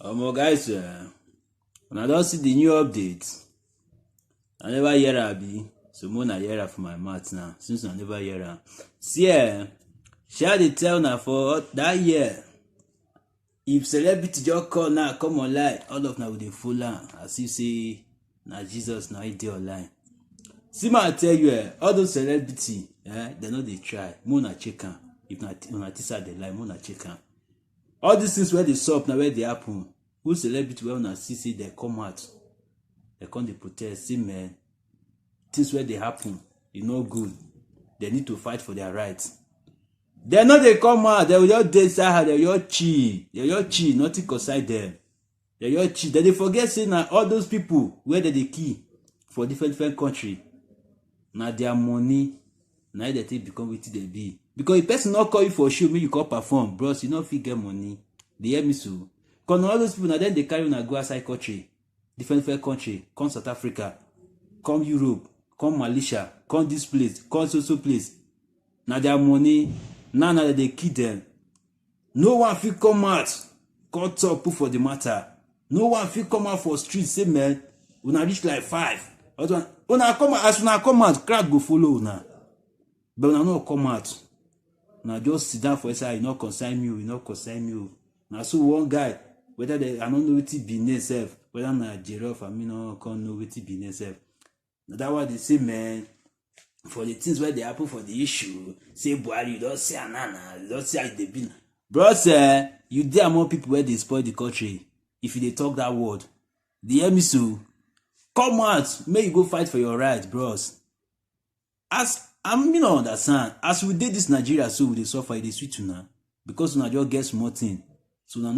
Guys, when I don't see the new update, I never hear abi. So more na hear for my mouth now. Since I never hear am. See, shall they tell now for that year? If celebrity just call now, come online, all of now with the full am as if say na Jesus now he dey online. See, I tell you, all those celebrity, they know they try. More na check am. If not, una tisa dey lie, more na check am. All these things where they sup now where they happen. Who celebrity where una see say they come out, they come dey protest. See, man, things where they happen, e no good. They need to fight for their rights. They know they come out, they will just dey inside, they will just chill, nothing concern them. They just chill. They forget say na all those people where they kill for different country. Na their money, na they take become wetin they be. Because if person not call you for show, make you come perform, bros, you no fit get money. They hear me so. Because all those people now then they carry una go outside country, different country, come South Africa, come Europe, come Malaysia, come this place, come so place. Now their money, now that they kill them. No one fit come out, come talk put for the matter. No one fit come out for street say man, una reach like 5. Una come out, as una come out, crowd go follow una. But una no come out. Now just sit down for inside, you not concern me. Now so one guy, whether they I don't know what it be itself, whether na giraffe, I mean no can't know what it be itself. That's why they say, man, for the things where they happen for the issue, say Buhari, you don't say Anana, you don't say how they been. Bros, you there among people where they spoil the country. If they talk that word, the hear me so. Come out, may you go fight for your rights, bros. As I'm you know understand. As we did this Nigeria, so we dey suffer, they sweet now. Because una just get small thing. So una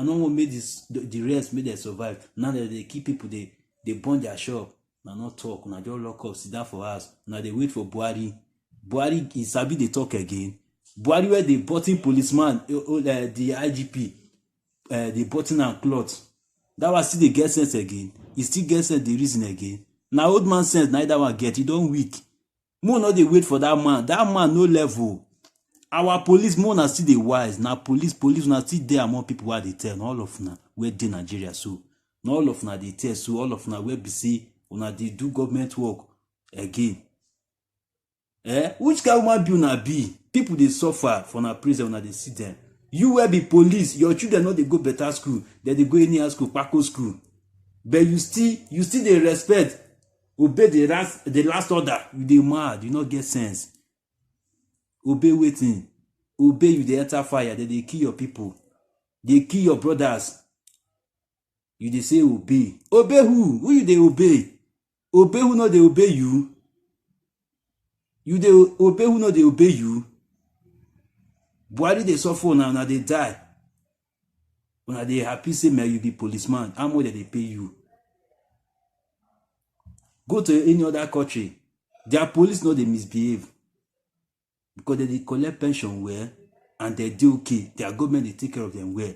no want make this the rest make them survive. Now that they keep people, they burn their shop. Una not talk, una just lock up, sit down for us. Now they wait for Buhari. Buhari is sabi they talk again. Buhari where they button policeman, the IGP, they button and cloth. That was still they get sense again. He still get sense the reason again. Now old man sense neither one get. He don't weak. More not they wait for that man. That man no level. Our police more na still dey wise. Now police na still there among people where they tell. All of na where dey Nigeria so. Now all of na they tell. So all of na where be say una they do government work again. Which kind of woman be una be? People they suffer for na prison una they see them. You will be police. Your children know they go better school. They go any school, Paco school. But you still they respect. Obey the last order. You dey mad. You not get sense. Obey waiting. Obey you dey enter fire. They kill your people. They kill your brothers. You dey say obey. Obey who? Who you dey obey? Obey who no dey obey you? You dey obey who no dey obey you? Buhari dey suffer now they die. Una dey happy say man you be policeman. How much they pay you? Go to any other country. Their police know they misbehave. Because they collect pension well and they do okay. Their government they take care of them well.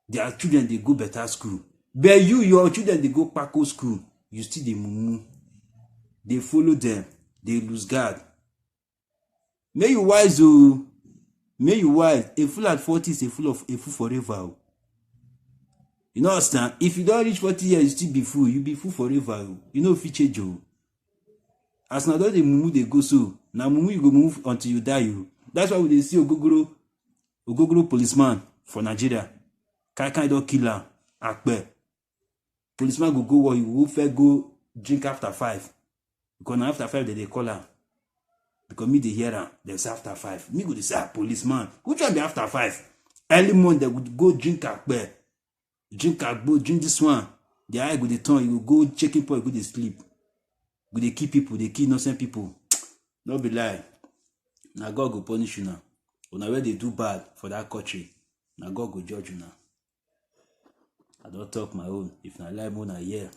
Their children they go better school. But your children they go Paco school. You still they mumu. They follow them. They lose guard. May you wise oh. May you wise. A fool at 40 is a fool forever. You know understand? If you don't reach 40 years, you still be fool. You be fool forever. You know if you change you. As now the mumu they go so. Now mumu you go move until you die you. That's why we dey see Ogogoro policeman for Nigeria. Kind of killer. Akpe. Policeman go where you will fair go drink after 5. Because now after 5 they call her. Because me they hear her. They say after 5. Me go they say policeman. Which one be after 5? Early morning they would go drink akpe. Drink agbo, drink this one. The eye go the turn, you go checking point, go to sleep. Go they kill people, they kill innocent people. No be lie. Now God go punish you now. When where they do bad for that country, now God go judge you now. I don't talk my own. If not lie more na here.